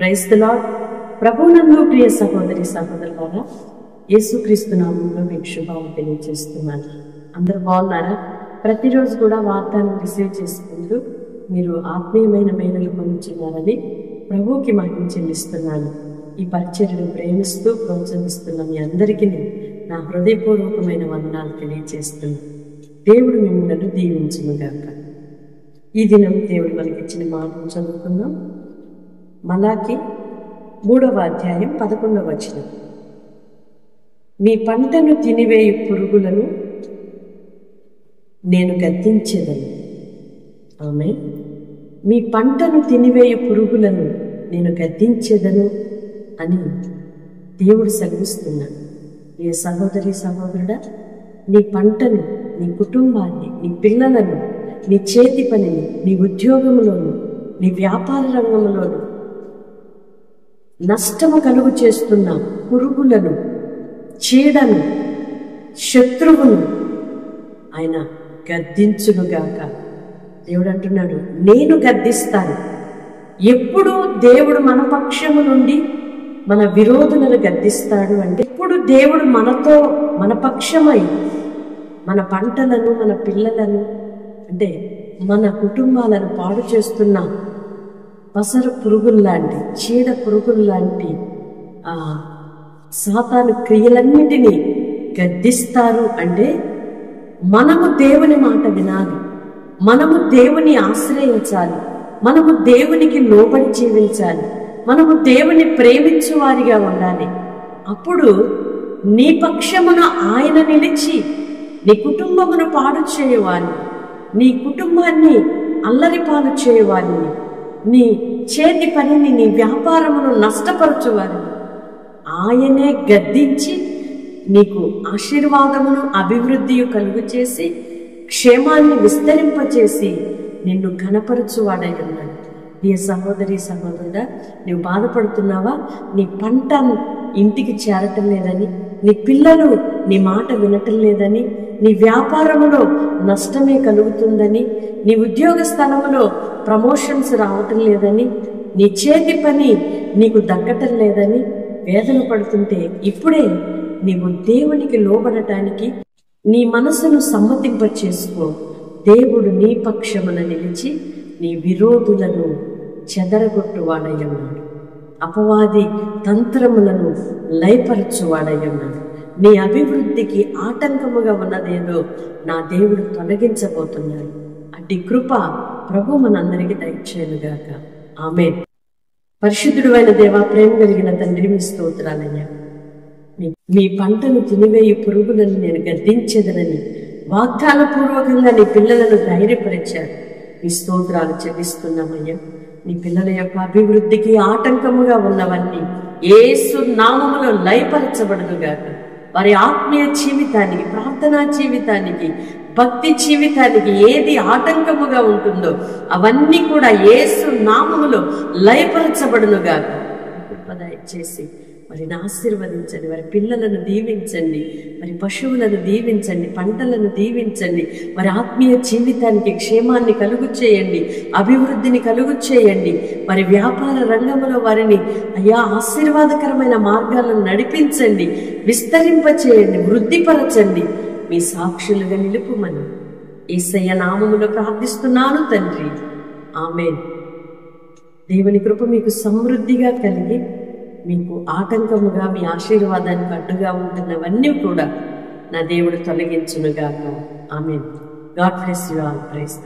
Praise the lord. ప్రభువునందు ప్రియ సహోదరి సహోదరులారా, యేసుక్రీస్తు నామములో మీకు శుభాలు తెలియజేస్తున్నాను. అందరూ బాగున్నారా? ప్రతిరోజు కూడా వార్తను రిసీవ్ చేసుకుంటూ మీరు ఆత్మీయమైన మేలులు పొందుతున్నారని ప్రభువుకి మహిమ చెల్లిస్తున్నాను. ఈ పరిచర్యను ప్రేమిస్తూ ప్రోత్సహిస్తున్న మీ అందరికీ నా హృదయపూర్వకమైన వందనాలు తెలియజేస్తున్నాను. దేవుడు మిమ్మల్ని దీవించునుగాక. ఈ దినం దేవుడు మనకి ఇచ్చిన మాటను చదువుకుందాం. మలాకి 3వ అధ్యాయం 11వ వచనం. మీ పంటను తినివేయు పురుగులను నేను గద్దించెదను. ఆమేన్. మీ పంటను తినివేయు పురుగులను నేను గద్దించెదను అని దేవుడు సెలవిస్తున్నాడు. ఏ సహోదరి సహోదరుడా, నీ పంటను, నీ కుటుంబాన్ని, నీ పిల్లలను, నీ చేతి పనిని, నీ ఉద్యోగంలోను, నీ వ్యాపార రంగంలోను నష్టము కలుగు చేస్తున్న పురుగులను, చీడను, శత్రువును ఆయన గద్దించునుగాక. దేవుడు అంటున్నాడు, నేను గద్దిస్తాను. ఎప్పుడు దేవుడు మన పక్షము నుండి మన విరోధులను గద్దిస్తాడు అంటే, ఎప్పుడు దేవుడు మనతో, మన పక్షమై మన పంటలను, మన పిల్లలను, అంటే మన కుటుంబాలను పాడు చేస్తున్న పసరు పురుగుల్లాంటి, చీడ పురుగుల్లాంటి సాతాను క్రియలన్నిటినీ గద్దిస్తారు. అంటే మనము దేవుని మాట వినాలి, మనము దేవుని ఆశ్రయించాలి, మనము దేవునికి లోబడి జీవించాలి, మనము దేవుని ప్రేమించు వారిగా ఉండాలి. అప్పుడు నీ పక్షమున ఆయన నిలిచి నీ కుటుంబమును పాడు చేయవారిని, నీ కుటుంబాన్ని అల్లరి పాలు చేయవారిని, నీ చేతి పనిని, నీ వ్యాపారమును నష్టపరచువారిని ఆయనే గద్దించి నీకు ఆశీర్వాదమును, అభివృద్ధియు కలుగు చేసి, క్షేమాన్ని విస్తరింపచేసి నిన్ను ఘనపరచువాడై ఉన్నాడు. నీ సహోదరి సహోదరుడా, నువ్వు బాధపడుతున్నావా? నీ పంట ఇంటికి చేరటం లేదని, నీ పిల్లలు నీ మాట వినటం లేదని, నీ వ్యాపారములో నష్టమే కలుగుతుందని, నీ ఉద్యోగ స్థలములో ప్రమోషన్స్ రావటం లేదని, నీ చేతి పని నీకు దక్కటం లేదని వేదన పడుతుంటే, ఇప్పుడే నీవు దేవునికి లోబడటానికి నీ మనసును సమ్మతింప చేసుకో. దేవుడు నీ పక్షమున నిలిచి నీ విరోధులను చెదరగొట్టువాడై ఉన్నాడు. అపవాది తంత్రములను లయపరచువాడై ఉన్నాడు. నీ అభివృద్ధికి ఆటంకముగా ఉన్నదేదో నా దేవుడు తొలగించబోతున్నాడు. అట్టి కృప ప్రభు మనందరికీ దయచేయునుగాక. ఆమేన్. పరిశుద్ధుడు అయిన దేవా, ప్రేమ కలిగిన తండ్రి, మీ స్తోత్రాలయ్యా. మీ పంటను తినివేయు పురుగులను నేను గద్దించేదనని వాగ్దాన పూర్వకంగా నీ పిల్లలను ధైర్యపరిచారు. మీ స్తోత్రాలు చెల్లిస్తున్నామయ్యా. నీ పిల్లల యొక్క అభివృద్ధికి ఆటంకముగా ఉన్నవన్నీ యేసు నామములో లయపరచబడునుగాక. వారి ఆత్మీయ జీవితానికి, ప్రార్థనా జీవితానికి, భక్తి జీవితానికి ఏది ఆటంకముగా ఉంటుందో అవన్నీ కూడా యేసు నామములో లయపరచబడునుగాక. దయచేసి వారిని ఆశీర్వదించండి, వారి పిల్లలను దీవించండి, వారి పశువులను దీవించండి, పంటలను దీవించండి, వారి ఆత్మీయ జీవితానికి క్షేమాన్ని కలుగు చేయండి, అభివృద్ధిని కలుగు చేయండి. వారి వ్యాపార రంగంలో వారిని అయ్యా ఆశీర్వాదకరమైన మార్గాలను నడిపించండి, విస్తరింపచేయండి, వృద్ధిపరచండి. మీ సాక్షులుగా నిలుపుమని యేసయ్య నామములో ప్రార్థిస్తున్నాను తండ్రి. ఆమేన్. దేవుని కృప మీకు సమృద్ధిగా కలిగి, మీకు ఆటంకముగా, మీ ఆశీర్వాదానికి అడ్డుగా ఉంటున్నవన్నీ కూడా నా దేవుడు తొలగించునుగాక. Amen. God bless you all. Praise.